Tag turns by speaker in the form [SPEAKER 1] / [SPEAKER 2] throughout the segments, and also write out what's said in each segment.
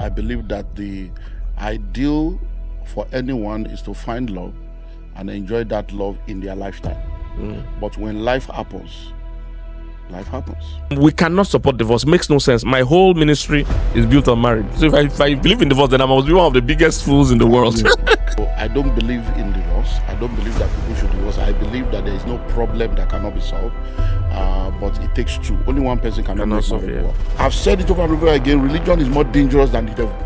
[SPEAKER 1] I believe that the ideal for anyone is to find love and enjoy that love in their lifetime. But when life happens, life happens.
[SPEAKER 2] We cannot support divorce. It makes no sense. My whole ministry is built on marriage. So if I believe in divorce, then I must be one of the biggest fools in the world.
[SPEAKER 1] So I don't believe in divorce. I don't believe that people should divorce. I believe that there is no problem that cannot be solved. But it takes two. Only one person cannot solve it. I've said it over and over again. Religion is more dangerous than the devil.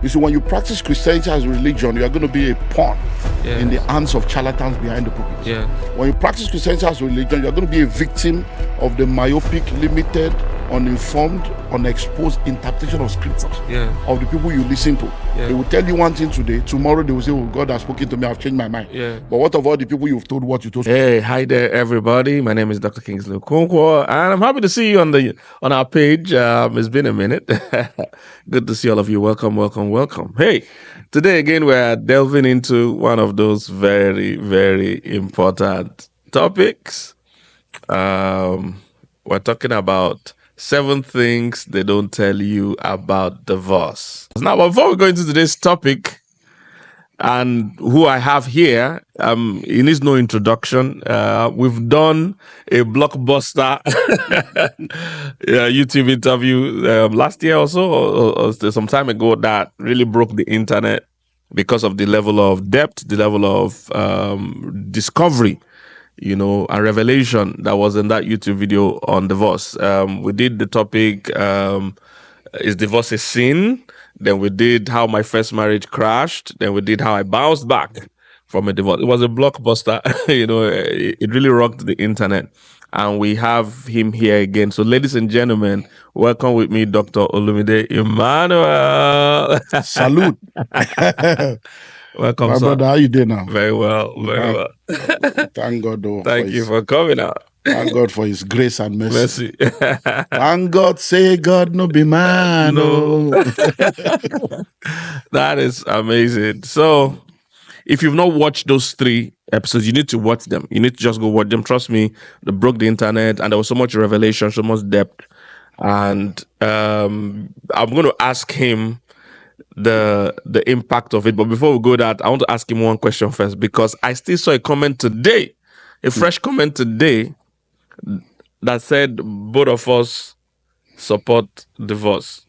[SPEAKER 1] You see, when you practice Christianity as religion, you are going to be a pawn in the hands of charlatans behind the pulpit. When you practice Christianity as religion, you are going to be a victim of the myopic, limited, uninformed, unexposed interpretation of scriptures of the people you listen to. They will tell you one thing today, tomorrow they will say, oh, God has spoken to me, I've changed my mind. But what of all the people you've told what you told?
[SPEAKER 2] Hey, hi there, everybody. My name is Dr. Kingsley Okonkwo, and I'm happy to see you on our page. It's been a minute. Good to see all of you. Welcome. Hey, today again, we're delving into one of those very, very important topics. We're talking about 7 things they don't tell you about divorce. Now, before we go into today's topic, and who I have here, he needs no introduction. We've done a blockbuster YouTube interview last year or so, or some time ago, that really broke the internet because of the level of depth, the level of discovery, and revelation that was in that YouTube video on divorce. We did the topic, is divorce a sin? Then we did how my first marriage crashed. Then we did how I bounced back from a divorce. It was a blockbuster. It really rocked the internet. And we have him here again. So ladies and gentlemen, welcome with me, Dr. Olumide Emmanuel.
[SPEAKER 1] Salute.
[SPEAKER 2] Welcome,
[SPEAKER 1] my
[SPEAKER 2] sir.
[SPEAKER 1] brother, how you doing now?
[SPEAKER 2] Very well.
[SPEAKER 1] Thank God.
[SPEAKER 2] Thank you for coming out.
[SPEAKER 1] Thank God for his grace and mercy.
[SPEAKER 2] Mercy.
[SPEAKER 1] Thank God, say God no be man. No.
[SPEAKER 2] That is amazing. So, if you've not watched those 3 episodes, you need to watch them. You need to just go watch them. Trust me, they broke the internet, and there was so much revelation, so much depth. And I'm going to ask him the impact of it. But before we go that, I want to ask him one question first, because I still saw a comment today, a fresh comment today, that said both of us support divorce.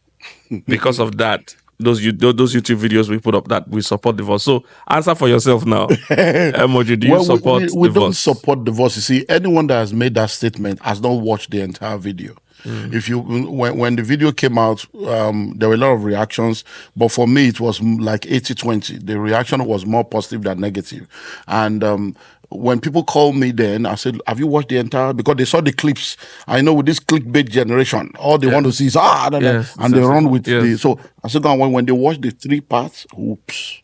[SPEAKER 2] Because of that, those YouTube videos we put up, that we support divorce. So answer for yourself now. Emoji, do you support divorce?
[SPEAKER 1] We don't support divorce. You see, anyone that has made that statement has not watched the entire video. If you when the video came out, there were a lot of reactions, but for me it was like 80-20. The reaction was more positive than negative. And when people called me then, I said, have you watched the entire? Because they saw the clips. I know with this clickbait generation, all they want to see is and they run with the. So I said, when they watch the 3 parts, oops.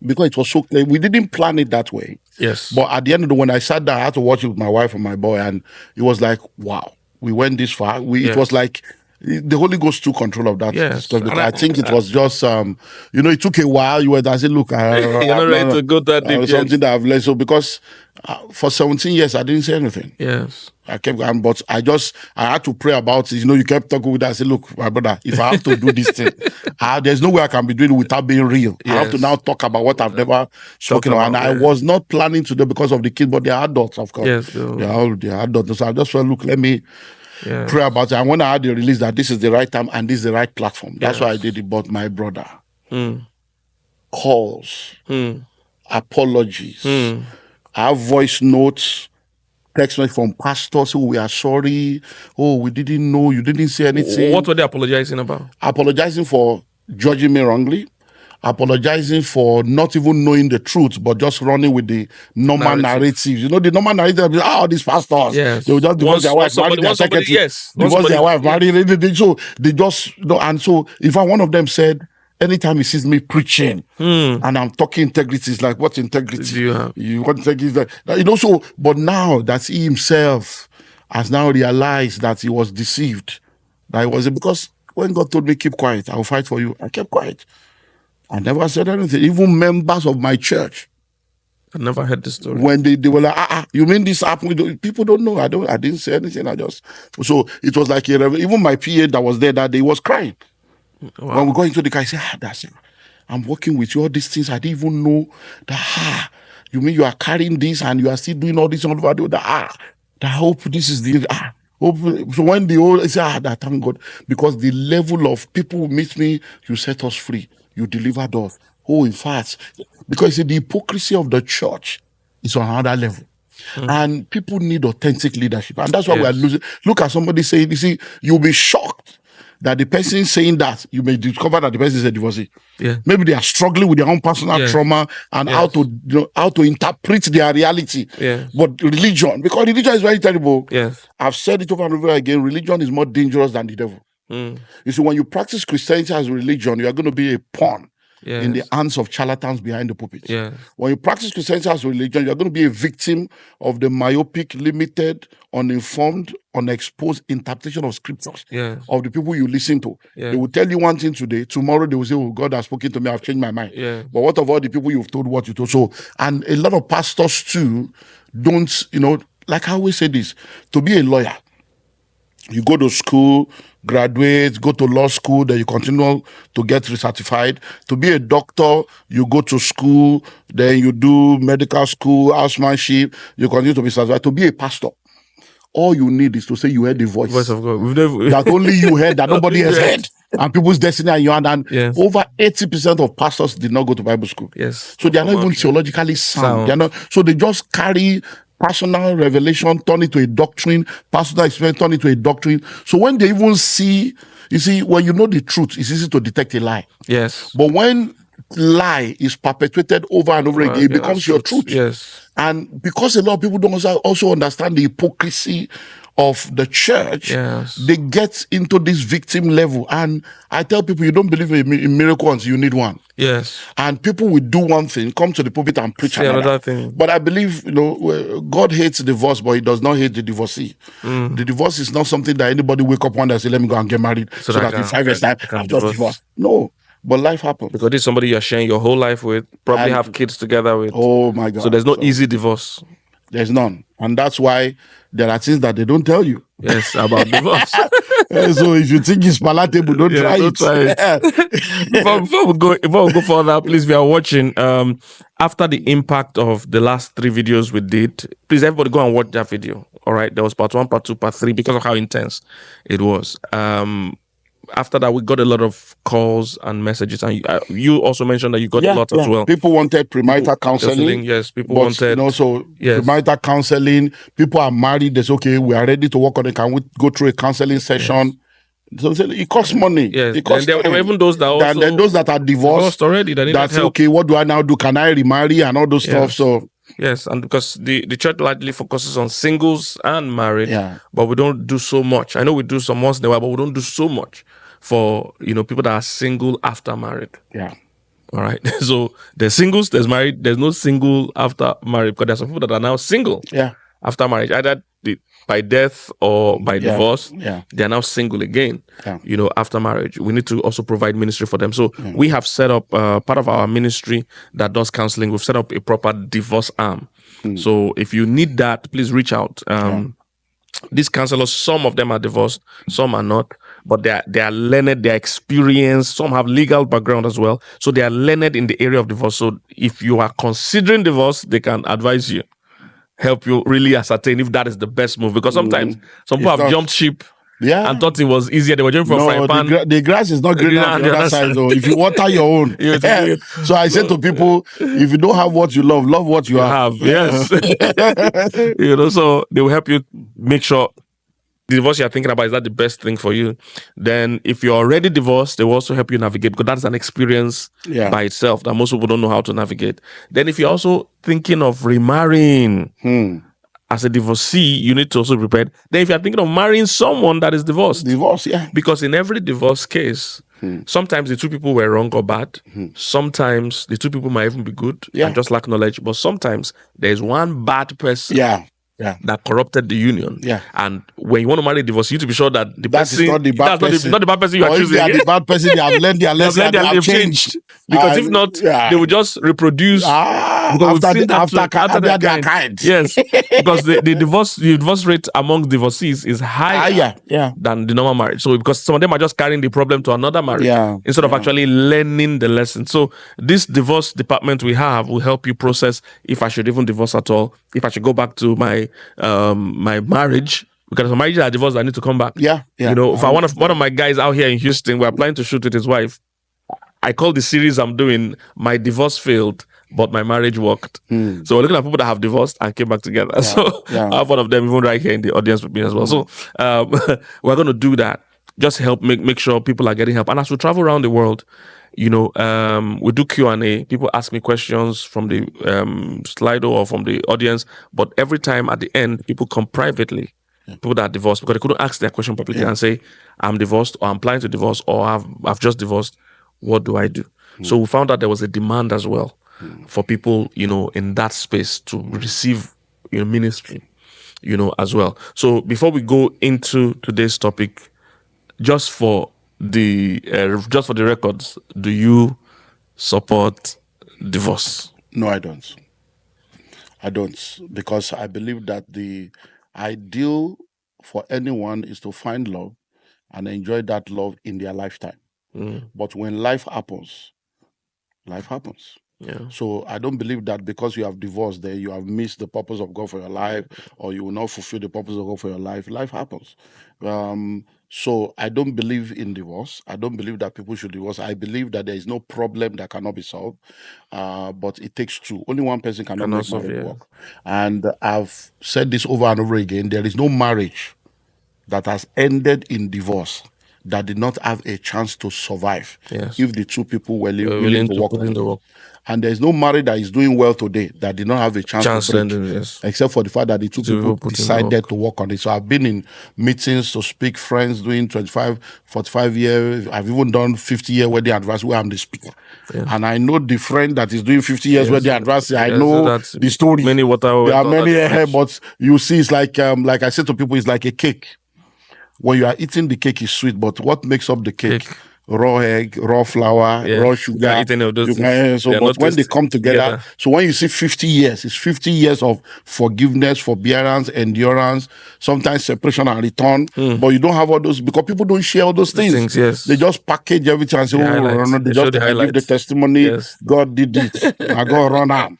[SPEAKER 1] Because it was so clear. We didn't plan it that way.
[SPEAKER 2] Yes.
[SPEAKER 1] But at the end of the day, when I sat there, I had to watch it with my wife and my boy, and it was like, wow. We went this far. It was like the Holy Ghost took control of that.
[SPEAKER 2] Yes.
[SPEAKER 1] Because I think it was just, it took a while. I said, look,
[SPEAKER 2] you're not ready to go that deep.
[SPEAKER 1] Something that I've learned. So because for 17 years, I didn't say anything.
[SPEAKER 2] Yes.
[SPEAKER 1] I kept going, but I had to pray about it. You kept talking with that. I said, look, my brother, if I have to do this thing, there's no way I can be doing it without being real. Yes. I have to now talk about what I've never spoken about. And I was not planning to do because of the kids, but they're adults, of course.
[SPEAKER 2] Yes.
[SPEAKER 1] They're adults. So I just felt, look, let me pray about it. And when I had the release that this is the right time and this is the right platform, that's why I did it. But my brother, calls, apologies, I have voice notes, text message from pastors who we are sorry. Oh, we didn't know, you didn't say anything.
[SPEAKER 2] What were they apologizing about?
[SPEAKER 1] Apologizing for judging me wrongly. Apologizing for not even knowing the truth, but just running with the normal narrative. The normal narrative, these pastors, they will just divorce their wife, marry their secretary, divorce their wife, marry. So they just, and so if one of them said, anytime he sees me preaching and I'm talking integrity, it's like, what integrity?
[SPEAKER 2] Do you have?
[SPEAKER 1] What integrity? So, but now that he himself has now realized that he was deceived, that it was because when God told me, keep quiet, I'll fight for you, I kept quiet. I never said anything. Even members of my church,
[SPEAKER 2] I never heard the story.
[SPEAKER 1] When they were like, you mean this happened? People don't know. I didn't say anything. So it was like, even my PA that was there that day was crying.
[SPEAKER 2] Wow.
[SPEAKER 1] When we go into the car, he said, that's it. I'm working with you, all these things. I didn't even know that, you mean you are carrying this and you are still doing all this on video? I hope this is the, hope. So when the whole, I say, that thank God. Because the level of people who meet me, you set us free. You delivered us. Oh, in fact, because the hypocrisy of the church is on another level. And people need authentic leadership. And that's why we are losing. Look at somebody saying, you see, you'll be shocked that the person saying that, you may discover that the person is a divorcee.
[SPEAKER 2] Yeah.
[SPEAKER 1] Maybe they are struggling with their own personal trauma and how to interpret their reality.
[SPEAKER 2] Yeah.
[SPEAKER 1] But religion, because religion is very terrible.
[SPEAKER 2] Yes.
[SPEAKER 1] I've said it over and over again, religion is more dangerous than the devil. You see, when you practice Christianity as a religion, you are going to be a pawn in the hands of charlatans behind the pulpit. When you practice Christianity as a religion, you're going to be a victim of the myopic, limited, uninformed, unexposed interpretation of scriptures of the people you listen to. They will tell you one thing today, tomorrow they will say, oh, God has spoken to me, I've changed my mind. But what of all the people you've told what you told? So, and a lot of pastors too don't, like I always say this, to be a lawyer, you go to school, graduate, go to law school, then you continue to get recertified. To be a doctor, you go to school, then you do medical school, housemanship, you continue to be certified. To be a pastor, all you need is to say you heard the voice.
[SPEAKER 2] Voice of God.
[SPEAKER 1] That only you heard, that nobody has heard. And people's destiny are your hand. And over 80% of pastors did not go to Bible school. So they are not even theologically sound. They are not, so they just carry personal revelation, turn it to a doctrine, personal experience, turn it to a doctrine. So when they even see, you see, when you know the truth, it's easy to detect a lie. But when lie is perpetuated over and over again, it becomes your truth. And because a lot of people don't also understand the hypocrisy of the church, they get into this victim level. And I tell people, you don't believe in miracles, you need one. And people will do one thing, come to the pulpit and preach another thing. But I believe, God hates divorce, but he does not hate the divorcee. The divorce is not something that anybody wake up one day and say, let me go and get married so that in 5 years' time, I've just divorced. No. But life happens.
[SPEAKER 2] Because this is somebody you're sharing your whole life with, probably have kids together with.
[SPEAKER 1] Oh my God.
[SPEAKER 2] So there's no easy divorce.
[SPEAKER 1] There's none. And that's why there are things that they don't tell you.
[SPEAKER 2] About divorce.
[SPEAKER 1] So if you think it's palatable, don't try it.
[SPEAKER 2] Before we go further, please, if you are watching, after the impact of the last 3 videos we did, please everybody go and watch that video. All right. There was part 1, part 2, part 3, because of how intense it was. After that, we got a lot of calls and messages, and you also mentioned that you got a lot as well.
[SPEAKER 1] People wanted premarital counseling.
[SPEAKER 2] Yes, people wanted.
[SPEAKER 1] Premarital counseling. People are married. They say, okay, we are ready to work on it. Can we go through a counseling session? So it costs money.
[SPEAKER 2] It costs there were even those that also
[SPEAKER 1] then those that are divorced
[SPEAKER 2] already. That's help.
[SPEAKER 1] Okay. What do I now do? Can I remarry and all those stuff? So.
[SPEAKER 2] Yes, and because the church largely focuses on singles and married, but we don't do so much. I know we do some once in a while, but we don't do so much for people that are single after married. All right. So there's singles, there's married, there's no single after married, because there's some people that are now single after marriage, either by death or by divorce. They are now single again, after marriage. We need to also provide ministry for them. So we have set up part of our ministry that does counseling. We've set up a proper divorce arm. So if you need that, please reach out. These counselors, some of them are divorced, some are not, but they are learned, they are experienced, some have legal background as well. So they are learned in the area of divorce. So if you are considering divorce, they can advise you, help you really ascertain if that is the best move. Because sometimes some people have jumped ship and thought it was easier. They were jumping from frying pan.
[SPEAKER 1] The grass is not green on the other side. So if you water your own. So I say to people, if you don't have what you love what you have.
[SPEAKER 2] Yes. So they will help you make sure the divorce you're thinking about, is that the best thing for you? Then if you're already divorced, they will also help you navigate, because that's an experience by itself that most people don't know how to navigate. Then if you're also thinking of remarrying as a divorcee, you need to also be prepared. Then if you're thinking of marrying someone that is divorced. Because in every divorce case, sometimes the 2 people were wrong or bad. Sometimes the 2 people might even be good and just lack knowledge. But sometimes there's one bad person that corrupted the union. And when you want to marry a divorce, you need to be sure that the person
[SPEAKER 1] is not the bad person.
[SPEAKER 2] Not the bad person you are choosing.
[SPEAKER 1] If they are the bad person, they have learned their lesson. They have changed.
[SPEAKER 2] Because if not, they will just reproduce.
[SPEAKER 1] After their kind.
[SPEAKER 2] Yes, because the divorce rate among divorcees is higher than the normal marriage. So because some of them are just carrying the problem to another marriage instead of actually learning the lesson. So this divorce department we have will help you process if I should even divorce at all, if I should go back to my my marriage. Because some marriages are divorced, I need to come back. You know, for one of my guys out here in Houston, we're applying to shoot with his wife. I call the series I'm doing "My Divorce Failed, but My Marriage Worked." So we're looking at people that have divorced and came back together. I have one of them even right here in the audience with me as well. So we're going to do that. Just help make sure people are getting help. And as we travel around the world, you know, we do Q&A. People ask me questions from the Slido or from the audience. But every time at the end, people come privately. People that are divorced because they couldn't ask their question publicly and say, "I'm divorced," or "I'm planning to divorce," or "I've just divorced. What do I do?" So we found out there was a demand as well for people, you know, in that space to receive, you know, ministry, you know, as well. So before we go into today's topic, just for the records, do you support divorce?
[SPEAKER 1] No, I don't. I don't, because I believe that the ideal for anyone is to find love and enjoy that love in their lifetime. But when life happens. So I don't believe that because you have divorced, then you have missed the purpose of God for your life, or you will not fulfill the purpose of God for your life. Life happens. So I don't believe in divorce. I don't believe that people should divorce. I believe that there is no problem that cannot be solved, but it takes two. Only one person cannot make marriage work. And I've said this over and over again. There is no marriage that has ended in divorce that did not have a chance to survive if the two people were willing to work on it. And there's no marriage that is doing well today that did not have a chance to break, except for the fact that the two people decided to work on it. So I've been in meetings to speak, friends doing 25, 45 years. I've even done 50-year wedding anniversary where I'm the speaker. And I know the friend that is doing 50 years wedding anniversary. I know the story. There are many, but you see, it's like I said to people, it's like a cake. When you are eating the cake is sweet, but what makes up the cake? Raw egg, raw flour, raw sugar. But when they come together, so when you see 50 years, it's 50 years of forgiveness, forbearance, endurance, sometimes separation and return. But you don't have all those because people don't share all those things. They just package everything and say, they just give the testimony. God did it. I go run out.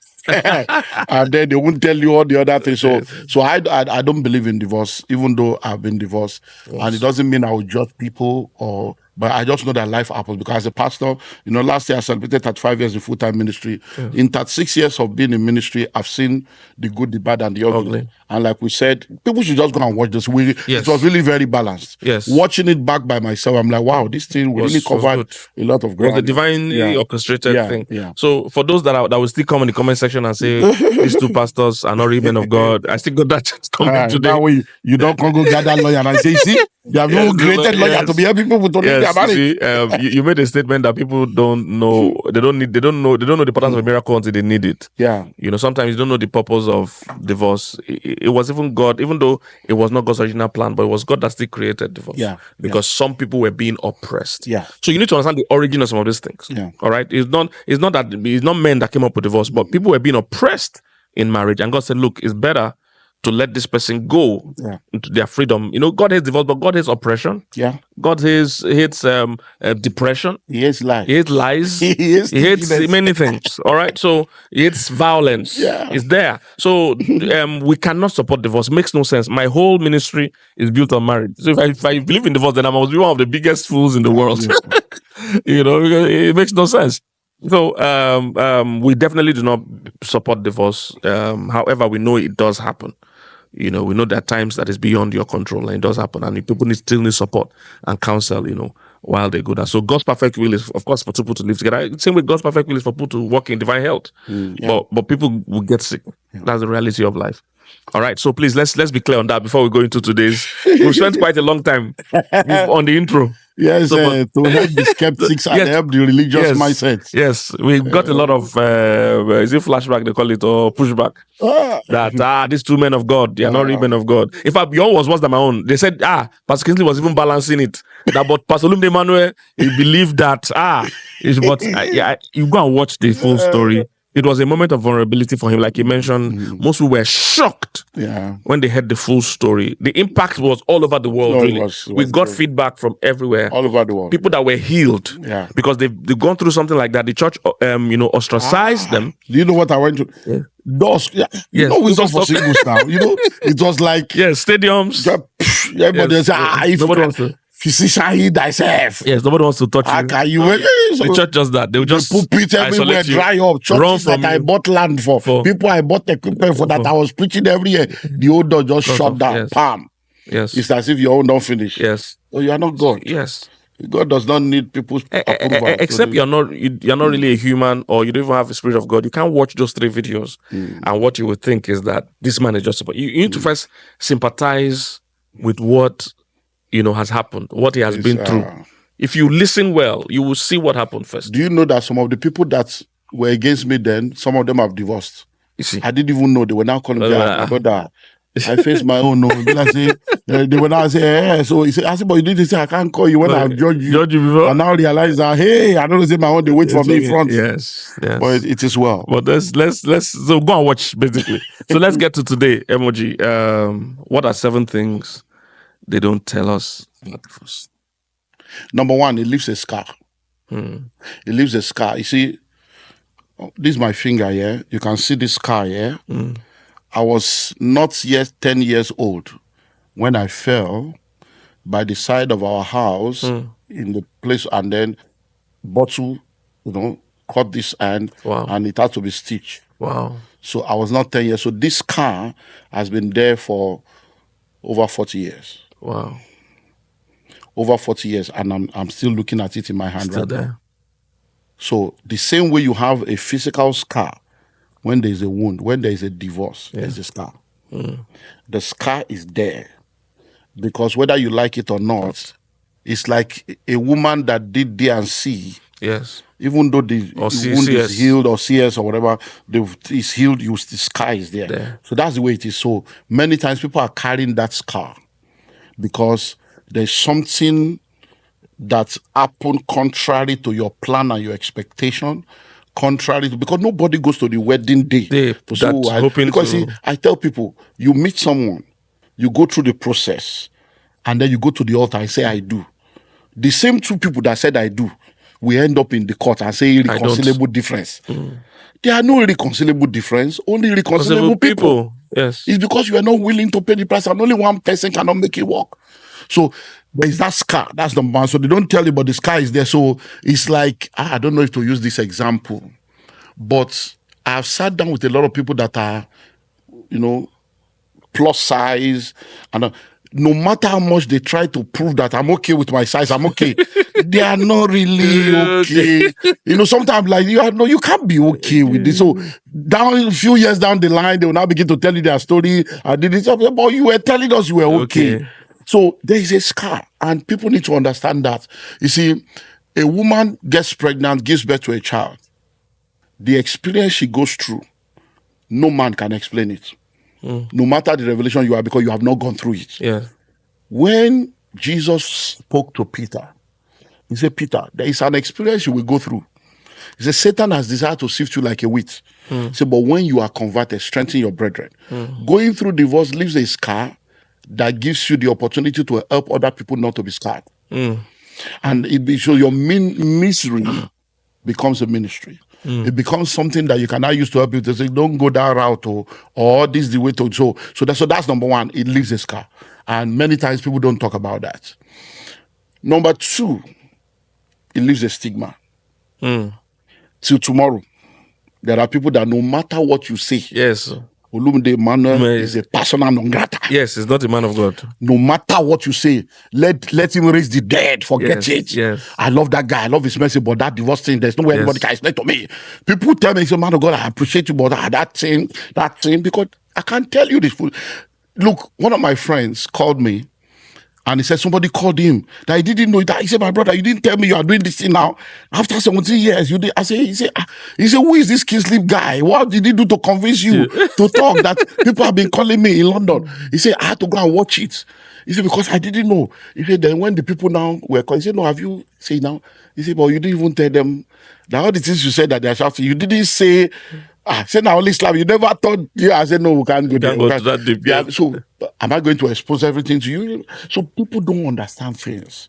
[SPEAKER 1] And then they won't tell you all the other things. So I don't believe in divorce, even though I've been divorced. And it doesn't mean I will judge people but I just know that life happens because as a pastor, you know, last year I celebrated 35 years in full-time ministry. In 36 years of being in ministry, I've seen the good, the bad, and the ugly. And like we said, people should just go and watch this. It was really very balanced. Watching it back by myself, I'm like, wow, this thing really covered a lot of ground.
[SPEAKER 2] It was a divinely orchestrated thing. So for those that will still come in the comment section and say, these two pastors are not really men of God, I still got that chance coming today.
[SPEAKER 1] That way, you don't go gather lawyer and say, see, they have even created lawyer to be helping people to live their marriage.
[SPEAKER 2] You made a statement that people don't know. They don't know the importance of a miracle until they need it. You know, sometimes you don't know the purpose of divorce. It was even God, even though it was not God's original plan, but it was God that still created divorce. Because some people were being oppressed. So you need to understand the origin of some of these things. All right. It's not men that came up with divorce, but people were being oppressed in marriage, and God said, "Look, it's better to let this person go into their freedom." You know, God hates divorce, but God hates oppression. God hates depression.
[SPEAKER 1] He hates lies.
[SPEAKER 2] He hates lies. He hates many things. All right. So he hates violence. It's there. So we cannot support divorce. It makes no sense. My whole ministry is built on marriage. So if I believe in divorce, then I must be one of the biggest fools in the world. You know, because it makes no sense. So we definitely do not support divorce. However, we know it does happen. You know, we know there are times that is beyond your control, and it does happen, and people still need support and counsel, you know, while they go there. So God's perfect will is, of course, for two people to live together. Same way God's perfect will is for people to walk in divine health. But people will get sick. That's the reality of life. All right. So please, let's be clear on that before we go into today's. We've spent quite a long time on the intro.
[SPEAKER 1] Yes,
[SPEAKER 2] So,
[SPEAKER 1] to help the skeptics and help the religious mindset.
[SPEAKER 2] Yes, we got a lot of is it flashback they call it, or pushback? That these two men of God, they are not real men of God. In fact, your was worse than my own. They said, Pastor Kingsley was even balancing it. That but Pastor Olumide Emmanuel, he believed that you go and watch the full story. It was a moment of vulnerability for him, like he mentioned. Most people were shocked when they heard the full story. The impact was all over the world, really. We got feedback from everywhere.
[SPEAKER 1] All over the world.
[SPEAKER 2] People that were healed because they've gone through something like that. The church, ostracized them.
[SPEAKER 1] Do you know what I went to? Yeah. Those, you know, wisdom for singles now. You know, it was like
[SPEAKER 2] stadiums.
[SPEAKER 1] Everybody say,
[SPEAKER 2] nobody wants to.
[SPEAKER 1] Physician, heal thyself.
[SPEAKER 2] Yes, nobody wants to touch you. The church does that. They will just
[SPEAKER 1] put it everywhere, dry up. Churches that I bought land for, people I bought equipment for that I was preaching every year. The old door just shut down. Palm.
[SPEAKER 2] Yes.
[SPEAKER 1] It's as if your own don't finish.
[SPEAKER 2] Yes.
[SPEAKER 1] So you are not God.
[SPEAKER 2] Yes.
[SPEAKER 1] God does not need people's approval.
[SPEAKER 2] Except you're not really a human, or you don't even have the Spirit of God. You can't watch those 3 videos, and what you would think is that this man is just. You need to first sympathize with what has happened, what he has been through. If you listen well, you will see what happened first.
[SPEAKER 1] Do you know that some of the people that were against me then, some of them have divorced?
[SPEAKER 2] You see,
[SPEAKER 1] I didn't even know. They were now calling me, my brother. I faced my own. No, they were now saying, So he said, I said, but you did say I can't call you when I've judged you.
[SPEAKER 2] Before.
[SPEAKER 1] And now realize that, hey, I don't say my own. They wait for me in front.
[SPEAKER 2] Yes.
[SPEAKER 1] But it is well.
[SPEAKER 2] But let's so go and watch basically. So let's get to today, Emoji. What are 7 things they don't tell us?
[SPEAKER 1] Number 1, it leaves a scar. It leaves a scar. You see, this is my finger here. You can see this scar here. I was not yet 10 years old when I fell by the side of our house in the place, and then bottle, caught this hand, and it had to be stitched.
[SPEAKER 2] Wow.
[SPEAKER 1] So I was not 10 years. So this scar has been there for over 40 years.
[SPEAKER 2] Wow.
[SPEAKER 1] Over 40 years, and I'm still looking at it in my hand
[SPEAKER 2] still
[SPEAKER 1] right
[SPEAKER 2] there.
[SPEAKER 1] now. So the same way you have a physical scar when there is a wound, when there is a divorce, there's a scar. The scar is there because whether you like it or not, it's like a woman that did D and C.
[SPEAKER 2] Yes.
[SPEAKER 1] Even though the wound is healed, or CS or whatever, it's healed, the scar is there. So that's the way it is. So many times people are carrying that scar because there's something that happened contrary to your plan and your expectation, because nobody goes to the wedding day. I tell people, you meet someone, you go through the process, and then you go to the altar and say, I do. The same 2 people that said I do, we end up in the court and say irreconcilable difference. There are no irreconcilable difference, only irreconcilable people.
[SPEAKER 2] Yes.
[SPEAKER 1] It's because you are not willing to pay the price, and only one person cannot make it work. So there's that scar. That's number 1. So they don't tell you, but the scar is there. So it's like, I don't know if to use this example, but I've sat down with a lot of people that are, plus size, and no matter how much they try to prove that I'm okay with my size, I'm okay. They are not really okay. Sometimes like you can't be okay with this. So a few years down the line, they will now begin to tell you their story. I did this, but you were telling us you were okay. So there is a scar, and people need to understand that. You see, a woman gets pregnant, gives birth to a child. The experience she goes through, no man can explain it. No matter the revelation you are, because you have not gone through it.
[SPEAKER 2] Yeah.
[SPEAKER 1] When Jesus spoke to Peter, he said, Peter, there is an experience you will go through. He said, Satan has desired to sift you like a wheat. He said, but when you are converted, strengthen your brethren. Going through divorce leaves a scar that gives you the opportunity to help other people not to be scarred. And so your misery becomes a ministry. It becomes something that you can now use to help you to say, don't go that route, or this is the way to. So that's number 1. It leaves a scar. And many times people don't talk about that. Number 2, it leaves a stigma. Till tomorrow, there are people that no matter what you say,
[SPEAKER 2] yes,
[SPEAKER 1] Olumide Emmanuel is a persona non grata.
[SPEAKER 2] Yes, he's not a man of God.
[SPEAKER 1] No matter what you say, let him raise the dead. Forget it.
[SPEAKER 2] Yes.
[SPEAKER 1] I love that guy. I love his message, but that divorce thing, there's no way anybody can explain to me. People tell me, man of God, I appreciate you, but that thing, because I can't tell you this. Look, one of my friends called me And he said somebody called him that he didn't know that. He said, my brother, you didn't tell me you are doing this thing now. After 17 years, you did. He said, who is this Kingsley guy? What did he do to convince you to talk that people have been calling me in London? He said, I had to go and watch it. He said, because I didn't know. He said, then when the people now were calling, he said, no, have you said now? He said, but you didn't even tell them that all the things you said that they are shouting. You didn't say, say now only Islam. You never thought, I said, no, we can't go there.
[SPEAKER 2] Go to that deep.
[SPEAKER 1] Yeah. So am I going to expose everything to you? So people don't understand things.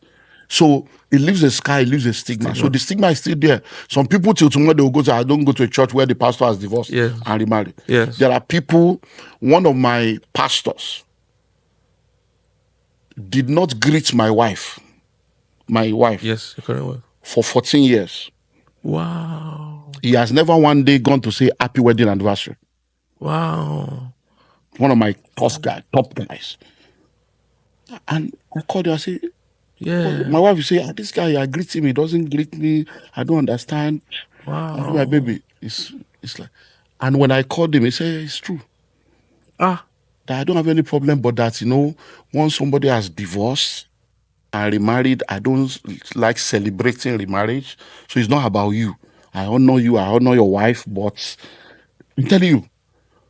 [SPEAKER 1] So it leaves a scar, it leaves a stigma. So the stigma is still there. Some people till tomorrow they will go to, I don't go to a church where the pastor has divorced and remarried.
[SPEAKER 2] Yes.
[SPEAKER 1] There are people, one of my pastors did not greet my wife. My wife.
[SPEAKER 2] Yes, your current wife.
[SPEAKER 1] For 14 years.
[SPEAKER 2] Wow.
[SPEAKER 1] He has never one day gone to say happy wedding anniversary.
[SPEAKER 2] Wow.
[SPEAKER 1] One of my top guys. And I called her, I said, my wife will say, this guy, I greet him, he doesn't greet me, I don't understand.
[SPEAKER 2] Wow.
[SPEAKER 1] I said, my baby, it's like, and when I called him, he said, it's true. That I don't have any problem, but that, once somebody has divorced and remarried, I don't like celebrating remarriage. So it's not about you. I honor you, I honor your wife, but I'm telling you.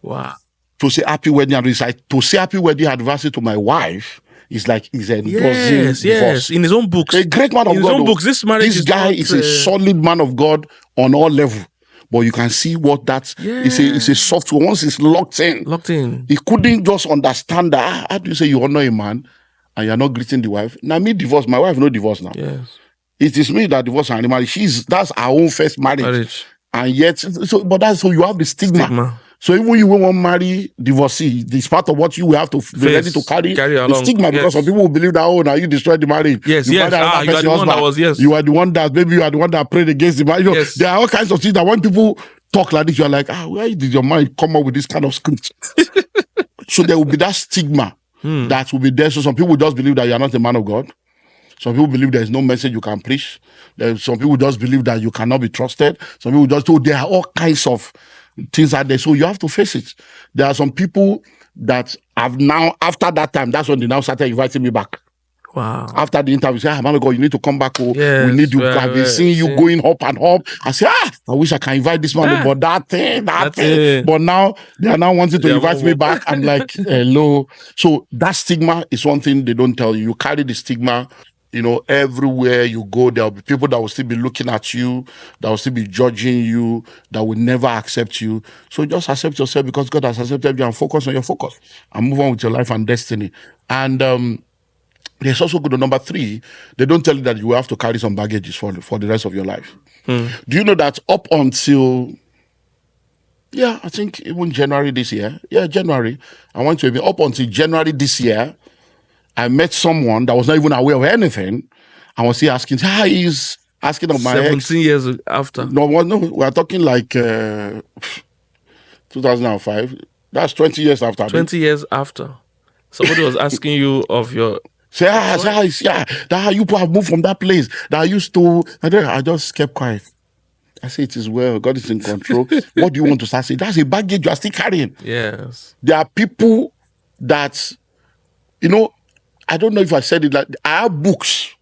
[SPEAKER 2] Wow.
[SPEAKER 1] To say happy wedding anniversary, to my wife is like he's endorsing divorce.
[SPEAKER 2] In his own books.
[SPEAKER 1] A great man of God. In his own
[SPEAKER 2] books, this
[SPEAKER 1] guy is a solid man of God on all level. But you can see what that is a software. Once it's locked in. He couldn't just understand that. How do you say you honor a man and you're not greeting the wife? Now me divorce, my wife no divorce now.
[SPEAKER 2] Yes.
[SPEAKER 1] It is me that divorced and remarried. That's our own first marriage. And yet, so you have the stigma. So even you won't marry divorcee, it's part of what you will have to be ready to carry the stigma, because some people will believe that, now you destroyed the marriage.
[SPEAKER 2] You are the one that was,
[SPEAKER 1] You are the one that, maybe you are the one that prayed against the marriage. There are all kinds of things that when people talk like this, you are like, where did your mind come up with this kind of script? So there will be that stigma that will be there. So some people just believe that you are not a man of God. Some people believe there is no message you can preach. Some people just believe that you cannot be trusted. Some people just, there are all kinds of things out there. So you have to face it. There are some people that have now, after that time, that's when they now started inviting me back.
[SPEAKER 2] Wow.
[SPEAKER 1] After the interview, say, man of God, you need to come back. We need you. I've been seeing you going up and up. I say, I wish I can invite this man, but that thing. But now, they are now wanting to invite me back. I'm like, hello. So that stigma is one thing they don't tell you. You carry the stigma. Everywhere you go, there will be people that will still be looking at you, that will still be judging you, that will never accept you. So just accept yourself because God has accepted you, and focus on your focus and move on with your life and destiny. And there's also good on number 3. They don't tell you that you will have to carry some baggages for the rest of your life. Do you know that up until, I think even January this year, January, I went to up until January this year, I met someone that was not even aware of anything. I was still asking, he's asking of my
[SPEAKER 2] 17 years after.
[SPEAKER 1] No, we are talking like 2005. That's 20 years after.
[SPEAKER 2] 20 years after. Somebody was asking you of your...
[SPEAKER 1] that you have moved from that place that I used to... I just kept quiet. I say, it is well. God is in control. What do you want to start saying? That's a baggage you are still carrying.
[SPEAKER 2] Yes.
[SPEAKER 1] There are people that, I don't know if I said it, like I have books.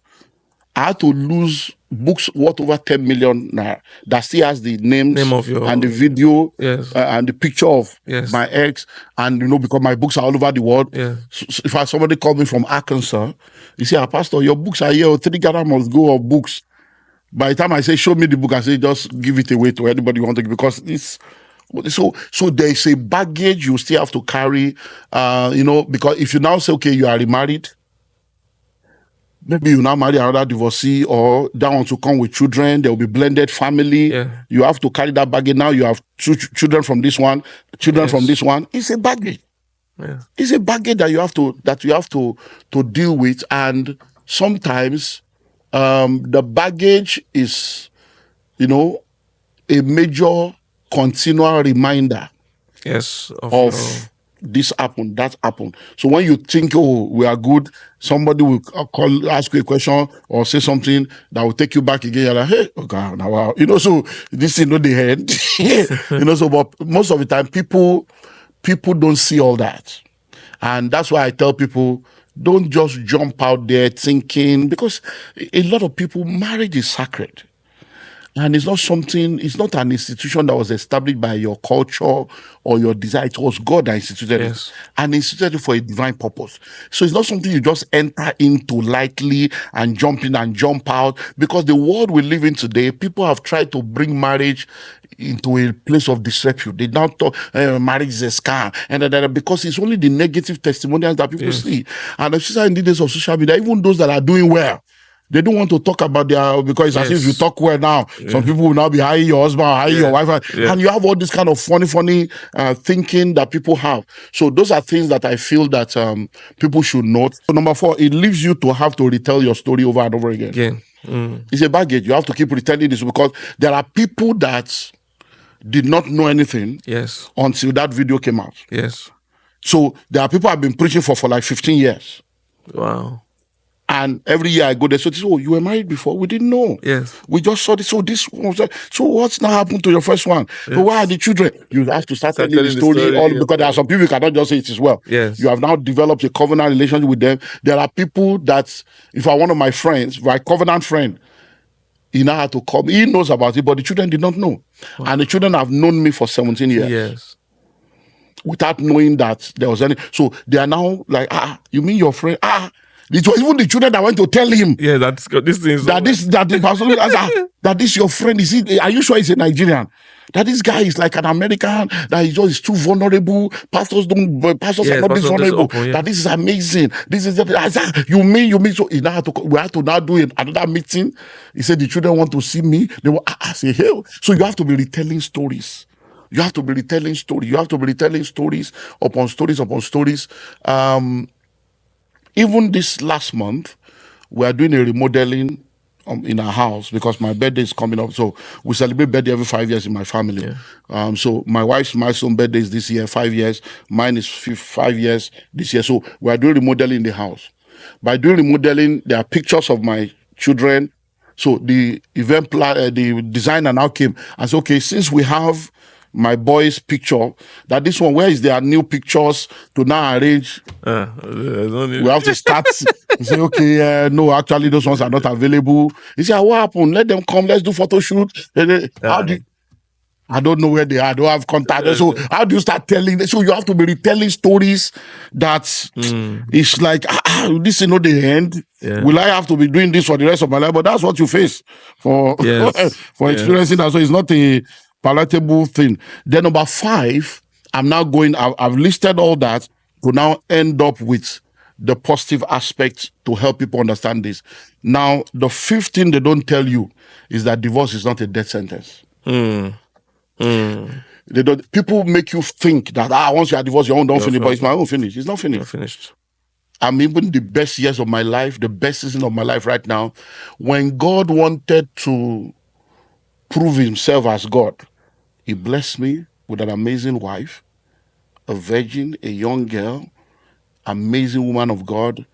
[SPEAKER 1] I had to lose books worth over 10 million naira that still has the name of your, and the video and the picture of my ex, and because my books are all over the world. So if somebody called me from Arkansas, you say, Pastor, your books are here, 3 Ghana must go of books. By the time I say, show me the book, I say, just give it away to anybody you want to give, because it's so there is a baggage you still have to carry, because if you now say, okay, you are remarried, maybe you now marry another divorcee, or that one to come with children, there will be blended family. You have to carry that baggage. Now you have 2 children from this one, from this one. It's a baggage. It's a baggage that you have to deal with, and sometimes the baggage is, a major continual reminder of this happened, that happened. So when you think, we are good, somebody will ask you a question or say something that will take you back again. You're like, hey, God, now wow. So this is not the end. So but most of the time people don't see all that. And that's why I tell people, Don't just jump out there thinking, because a lot of people, marriage is sacred. And it's not an institution that was established by your culture or your desire. It was God that instituted it, and instituted it for a divine purpose. So it's not something you just enter into lightly and jump in and jump out, because the world we live in today, people have tried to bring marriage into a place of disrepute. They now talk marriage is a scam, and because it's only the negative testimonials that people see. And especially in the days of social media, even those that are doing well, they don't want to talk about their, because it's as if you talk well now, some people will now be hiring your husband, hiring your wife, and you have all this kind of funny thinking that people have. So those are things that I feel that people should note. So number 4, it leaves you to have to retell your story over and over again. It's a baggage. You have to keep retelling this, because there are people that did not know anything until that video came out. So there are people I've been preaching for like 15 years.
[SPEAKER 2] Wow.
[SPEAKER 1] And every year I go there. So this, you were married before? We didn't know. We just saw this. So this was so what's now happened to your first one? So where are the children? You have to start telling the story. Because there are some people you cannot just say it as well. You have now developed a covenant relationship with them. There are people that, if I one of my friends, my covenant friend, he now had to come. He knows about it, but the children did not know. And the children have known me for 17 years. Without knowing that there was any. So they are now like, you mean your friend? It was even the children that went to tell him.
[SPEAKER 2] That's this thing.
[SPEAKER 1] That this your friend. Are you sure he's a Nigerian? That this guy is like an American. That is too vulnerable. Pastors are not this vulnerable. That this is amazing. This is you mean. So we had to now do another meeting. He said the children want to see me. They were say hell. So you have to be retelling stories. You have to be retelling stories. You have to be retelling stories upon stories upon stories. Even this last month, we are doing a remodeling in our house, because my birthday is coming up. So we celebrate birthday every 5 years in my family. So my wife's milestone birthday is this year, 5 years. Mine is 5 years this year. So we are doing remodeling in the house. By doing remodeling, there are pictures of my children. So the event plan, the designer now came and said, okay, since we have my boy's picture, that this one, where is their new pictures to now arrange? We have to start. He say, okay, no, actually those ones are not available. He said, what happened? Let them come, let's do photo shoot. I don't know where they are. I don't have contact. So how do you start telling? So you have to be retelling stories that it's like, this is not the end. Will I have to be doing this for the rest of my life? But that's what you face for experiencing that. So it's not a palatable thing. Then number 5, I'm now going, I've listed all that to now end up with the positive aspects to help people understand this. Now, the 5th thing they don't tell you is that divorce is not a death sentence. They don't. People make you think that once you are divorced, your own don't finish. But it's my own finish. It's not finished. I'm even the best years of my life, the best season of my life right now. When God wanted to prove himself as God, he blessed me with an amazing wife, a virgin, a young girl, amazing woman of God,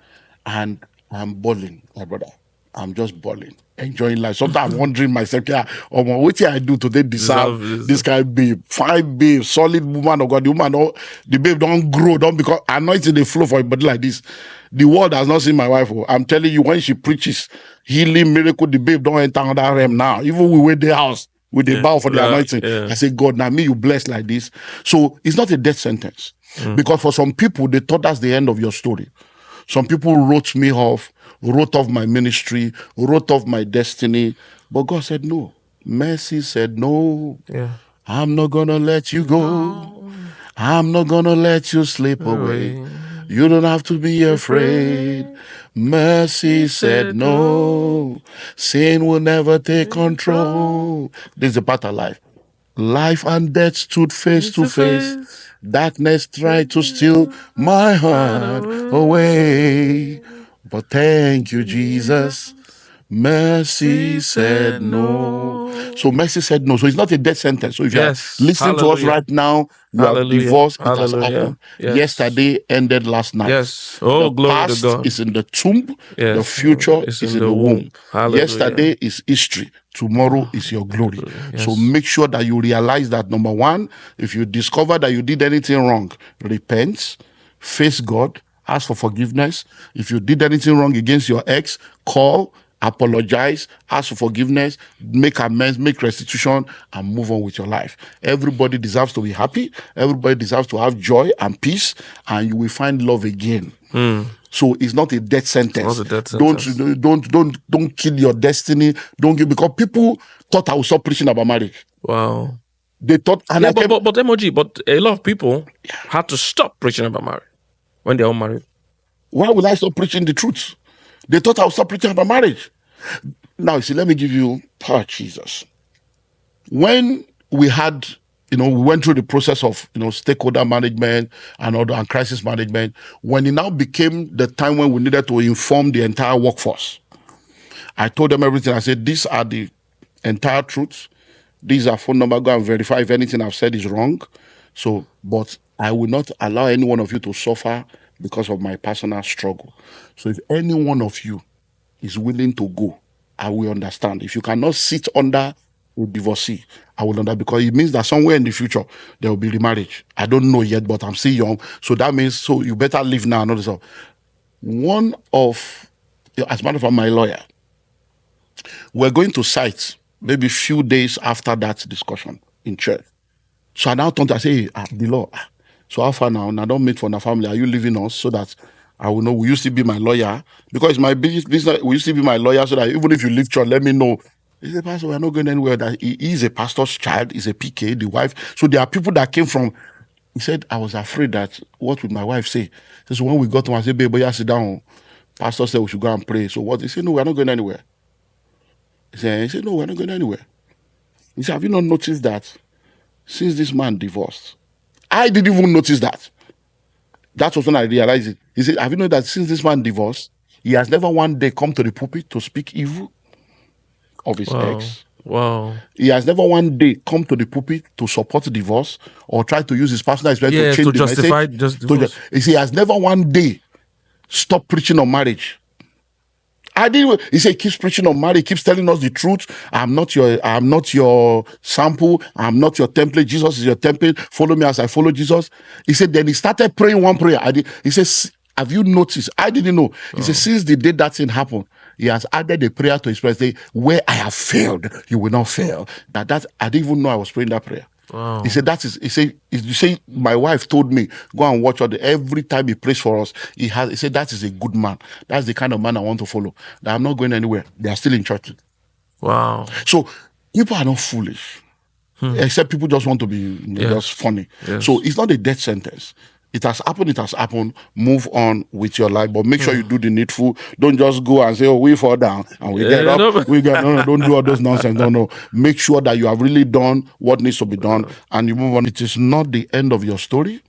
[SPEAKER 1] and I'm balling, my brother. I'm just balling, enjoying life. Sometimes I'm wondering myself, what I do today deserve this kind of babe, fine babe, solid woman of God. The babe don't grow, don't become anointing the flow for a body like this. The world has not seen my wife. I'm telling you, when she preaches healing, miracle, the babe don't enter on that realm now. Even we wait the house with the bow for the anointing. I say, God, now me you bless like this. So it's not a death sentence. Because for some people, they thought that's the end of your story. Some people wrote me off, wrote off my ministry, wrote off my destiny. But God said no. Mercy said no. I'm not going to let you go. I'm not going to let you slip away. You don't have to be afraid. Mercy said no. Sin will never take control. This is the part of life. Life and death stood face to face. Darkness tried to steal my heart away. But thank you, Jesus. Mercy said no. So mercy said no. So it's not a death sentence. So if you're listening to us right now, you are divorced, it has happened. Yesterday ended last night.
[SPEAKER 2] Oh,
[SPEAKER 1] the
[SPEAKER 2] glory
[SPEAKER 1] past
[SPEAKER 2] to God.
[SPEAKER 1] is in the tomb. The future is in the womb. Yesterday is history. Tomorrow is your glory. So make sure that you realize that, number 1, if you discover that you did anything wrong, repent, face God, ask for forgiveness. If you did anything wrong against your ex, call, apologize, ask for forgiveness, make amends, make restitution, and move on with your life. Everybody deserves to be happy. Everybody deserves to have joy and peace, and you will find love again. So it's not a death sentence. Don't kill your destiny. Because people thought I would stop preaching about marriage.
[SPEAKER 2] Wow.
[SPEAKER 1] They thought,
[SPEAKER 2] and but emoji, but a lot of people had to stop preaching about marriage when they're all married.
[SPEAKER 1] Why would I stop preaching the truth? They thought I would stop preaching about marriage. Now, see, let me give you, Jesus. When we had, we went through the process of, stakeholder management and crisis management, when it now became the time when we needed to inform the entire workforce, I told them everything. I said, these are the entire truths. These are phone number. Go and verify if anything I've said is wrong. So, but I will not allow any one of you to suffer because of my personal struggle. So if any one of you is willing to go, I will understand. If you cannot sit under a divorcee, I will understand, because it means that somewhere in the future there will be remarriage. I don't know yet, but I'm still young. So that means, so you better live now. One of, as a matter of fact, my lawyer, we're going to sites maybe a few days after that discussion in church. So I now turned to say, the law. So how far now? I don't meet for the family. Are you leaving us so that I will know? Will you still be my lawyer? Because it's my business. Will you still be my lawyer so that even if you leave church, let me know? He said, Pastor, we're not going anywhere. That he is a pastor's child. He's a PK, the wife. So there are people that came from. He said, I was afraid that what would my wife say? So when we got to him, I said, babe, sit down. Pastor said we should go and pray. So what? He said, no, we're not going anywhere. He said, no, we're not going anywhere. He said, have you not noticed that since this man divorced? I didn't even notice that. That was when I realized it. He said, have you noticed that since this man divorced, he has never one day come to the pulpit to speak evil of his ex?
[SPEAKER 2] Wow.
[SPEAKER 1] He has never one day come to the pulpit to support divorce or try to use his personal experience to change
[SPEAKER 2] justify
[SPEAKER 1] the
[SPEAKER 2] just divorce.
[SPEAKER 1] He has never one day stopped preaching on marriage. He said, he keeps preaching on marriage, he keeps telling us the truth. I'm not your sample. I'm not your template. Jesus is your template. Follow me as I follow Jesus. He said, then he started praying one prayer. He says, have you noticed? I didn't know. He said, since the day that thing happened, he has added a prayer to his prayer, say, where I have failed, you will not fail. I didn't even know I was praying that prayer.
[SPEAKER 2] Wow.
[SPEAKER 1] He said, you say, my wife told me, go and watch every time he prays for us. He said, that is a good man. That's the kind of man I want to follow. That I'm not going anywhere. They are still in church.
[SPEAKER 2] Wow.
[SPEAKER 1] So people are not foolish. Except people just want to be just funny.
[SPEAKER 2] Yes.
[SPEAKER 1] So it's not a death sentence. It has happened. Move on with your life, but make sure you do the needful. Don't just go and say, oh, we fall down and we get up. No, don't do all those nonsense. No. Make sure that you have really done what needs to be done and you move on. It is not the end of your story.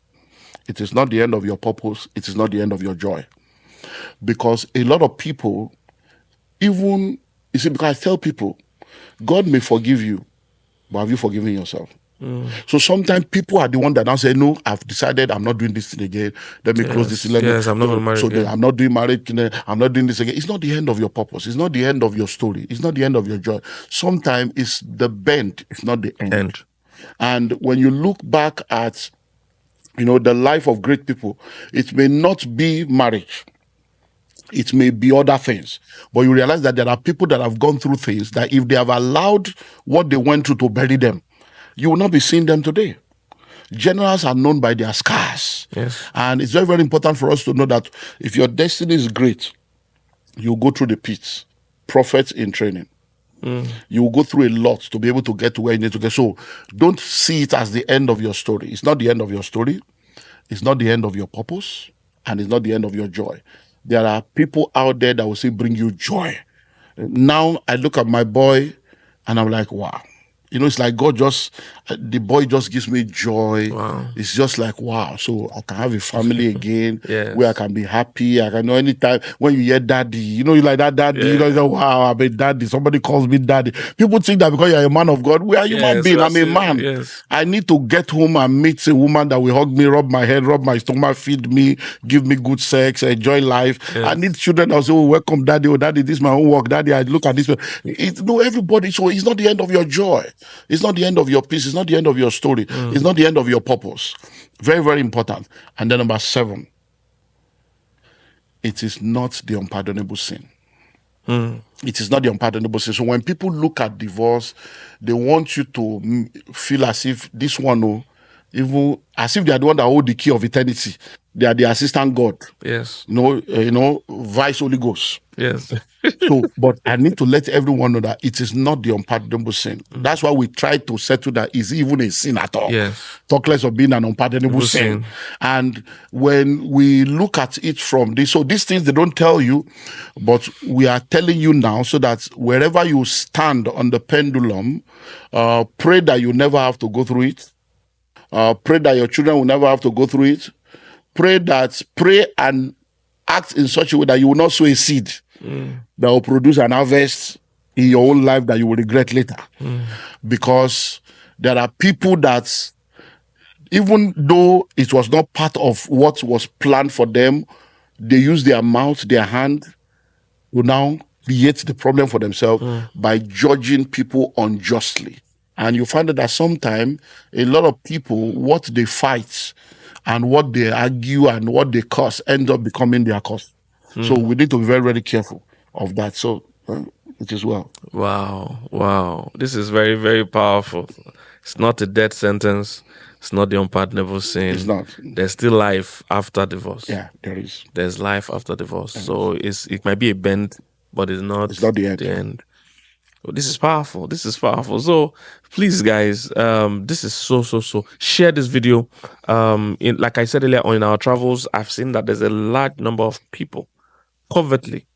[SPEAKER 1] It is not the end of your purpose. It is not the end of your joy. Because a lot of people, because I tell people, God may forgive you, but have you forgiven yourself? So sometimes people are the one that now say, no, I've decided I'm not doing this thing again. Let me close this.
[SPEAKER 2] I'm not going to marry again.
[SPEAKER 1] I'm not doing marriage. I'm not doing this again. It's not the end of your purpose. It's not the end of your story. It's not the end of your joy. Sometimes it's the bend. It's not the end. And when you look back at, the life of great people, it may not be marriage. It may be other things. But you realize that there are people that have gone through things that if they have allowed what they went through to bury them, you will not be seeing them today. Generals are known by their scars.
[SPEAKER 2] Yes.
[SPEAKER 1] And it's very, very important for us to know that if your destiny is great, you go through the pits. Prophets in training. You will go through a lot to be able to get to where you need to get. So don't see it as the end of your story. It's not the end of your story. It's not the end of your purpose. And it's not the end of your joy. There are people out there that will say, bring you joy. Now I look at my boy and I'm like, wow. It's like God the boy just gives me joy.
[SPEAKER 2] Wow.
[SPEAKER 1] It's just like, wow. So I can have a family again
[SPEAKER 2] Yes.
[SPEAKER 1] where I can be happy. I can know anytime when you hear daddy, you like that daddy, you know, wow, I'm a daddy. Somebody calls me daddy. People think that because you're a man of God, we are human beings. I'm a man.
[SPEAKER 2] Yes.
[SPEAKER 1] I need to get home and meet a woman that will hug me, rub my head, rub my stomach, feed me, give me good sex, enjoy life.
[SPEAKER 2] Yes.
[SPEAKER 1] I need children that will say, oh, welcome daddy. Oh, daddy, this is my homework. Daddy, I look at this. Everybody. So it's not the end of your joy. It's not the end of your peace. It's not the end of your story. It's not the end of your purpose. Very, very important. And then number 7, it is not the unpardonable sin. It is not the unpardonable sin. So when people look at divorce, they want you to feel as if this one, even as if they are the one that hold the key of eternity. They are the assistant God.
[SPEAKER 2] Yes.
[SPEAKER 1] Vice Holy Ghost.
[SPEAKER 2] Yes.
[SPEAKER 1] So, but I need to let everyone know that it is not the unpardonable sin. That's why we try to settle that is even a sin at all.
[SPEAKER 2] Yes.
[SPEAKER 1] Talk less of being an unpardonable sin. And when we look at it from this, so these things they don't tell you, but we are telling you now so that wherever you stand on the pendulum, pray that you never have to go through it. Pray that your children will never have to go through it. Pray and act in such a way that you will not sow a seed that will produce an harvest in your own life that you will regret later. Because there are people that, even though it was not part of what was planned for them, they use their mouth, their hand, to now create the problem for themselves by judging people unjustly. And you find that sometimes a lot of people, what they fight and what they argue and what they cause end up becoming their cause. So we need to be very, very careful of that. So it is well.
[SPEAKER 2] Wow. This is very, very powerful. It's not a death sentence. It's not the unpardonable sin.
[SPEAKER 1] It's not.
[SPEAKER 2] There's still life after divorce.
[SPEAKER 1] Yeah, there is.
[SPEAKER 2] There's life after divorce. So it might be a bend, but it's not
[SPEAKER 1] the end.
[SPEAKER 2] The end. Well, this is powerful. So please, guys, this is so share this video. Like I said earlier on, in our travels, I've seen that there's a large number of people covertly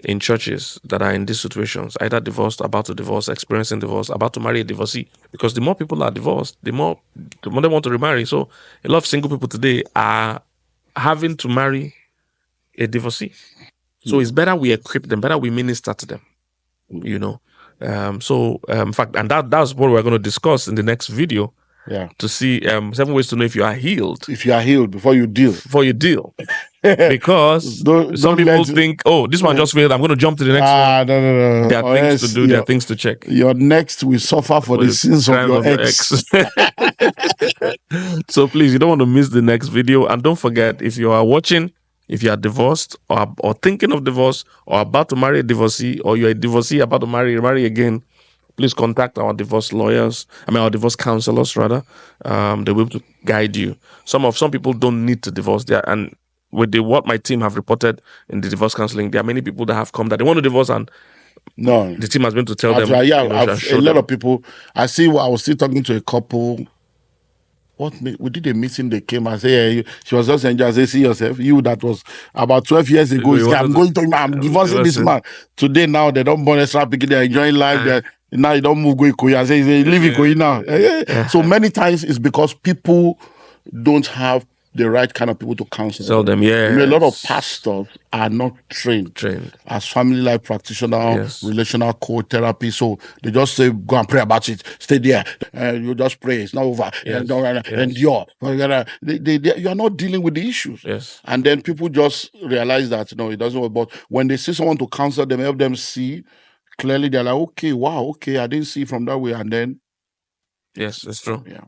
[SPEAKER 2] in churches that are in these situations, either divorced, about to divorce, experiencing divorce, about to marry a divorcee. Because the more people are divorced, the more they want to remarry. So a lot of single people today are having to marry a divorcee. So it's better we equip them, better we minister to them, in fact, and that's what we're going to discuss in the next video.
[SPEAKER 1] Yeah.
[SPEAKER 2] To see 7 ways to know if you are healed.
[SPEAKER 1] If you are healed before you deal.
[SPEAKER 2] Because some people think, this one just failed, I'm going to jump to the next one.
[SPEAKER 1] No.
[SPEAKER 2] There are things to do, there are things to check.
[SPEAKER 1] Your next will suffer for the sins of your ex.
[SPEAKER 2] So please, you don't want to miss the next video. And don't forget, if you are watching, if you are divorced or thinking of divorce or about to marry a divorcee, or you're a divorcee about to marry again, please contact our divorce lawyers. Our divorce counselors, rather. They will be able to guide you. Some people don't need to divorce. And with what my team have reported in the divorce counseling, there are many people that have come that they want to divorce, and the team has been to tell them.
[SPEAKER 1] A lot of people. I was still talking to a couple. We did a meeting. They came and said, she was just enjoying. I said, see yourself, you that was about 12 years ago. I'm divorcing this man. Today, now they don't born extra picking. They're enjoying life. Now you don't move go Ikoyi. I say, leave Ikoyi now. So many times it's because people don't have the right kind of people to counsel.
[SPEAKER 2] Tell them,
[SPEAKER 1] a lot of pastors are not trained as family life practitioners, relational coach, therapy. So they just say, go and pray about it. Stay there. You just pray. It's not over. Endure. You are not dealing with the issues. And then people just realize that, it doesn't work. But when they see someone to counsel them, help them see, clearly they're like, okay, wow, I didn't see from that way. And then.
[SPEAKER 2] Yes, that's true.
[SPEAKER 1] Yeah.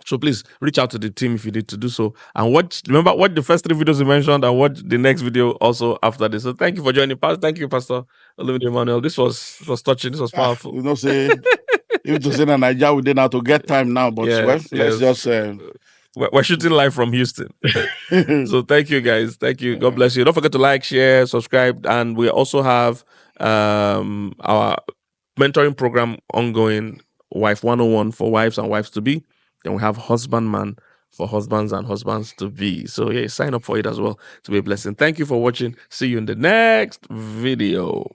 [SPEAKER 2] So please reach out to the team if you need to do so. And watch the first 3 videos we mentioned, and watch the next video also after this. So thank you for joining. Thank you, Pastor Olumide Emmanuel. This was touching. This was powerful.
[SPEAKER 1] If to say that Nigeria, we didn't have to get time now, but let's just.
[SPEAKER 2] We're shooting live from Houston. So thank you, guys. Thank you. God bless you. Don't forget to like, share, subscribe. And we also have our mentoring program ongoing, Wife 101 for wives and wives to be. Then we have Husbandman for husbands and husbands to be. So sign up for it as well to be a blessing. Thank you for watching. See you in the next video.